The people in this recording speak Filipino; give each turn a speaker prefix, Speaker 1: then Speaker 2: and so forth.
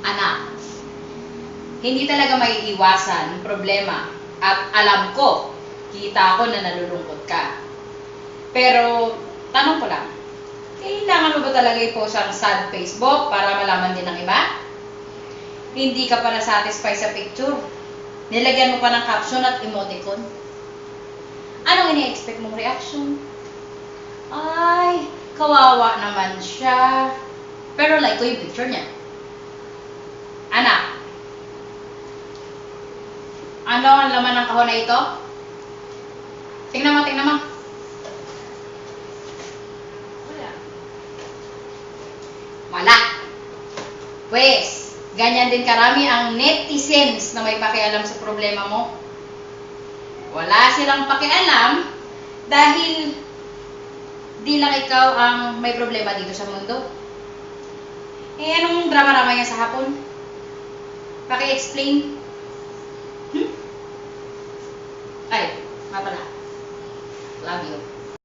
Speaker 1: Anak, hindi talaga may iwasan problema at alam ko, kita ko na nalulungkot ka. Pero, tanong ko lang, kailangan mo ba talaga i-post ang sad Facebook para malaman din ng iba? Hindi ka pa na-satisfy sa picture. Nilagyan mo pa ng caption at emoticon. Anong ini-expect mong reaction? Ay, kawawa naman siya. Pero like ko yung picture niya. Anak, ano ang laman ng kahon na ito? Tingnan mo, tingnan mo. Wala. Pwes, ganyan din karami ang netizens na may pakialam sa problema mo. Wala silang pakialam dahil di lang ikaw ang may problema dito sa mundo. Eh, anong drama-rama niya sa hapon? Paki-explain.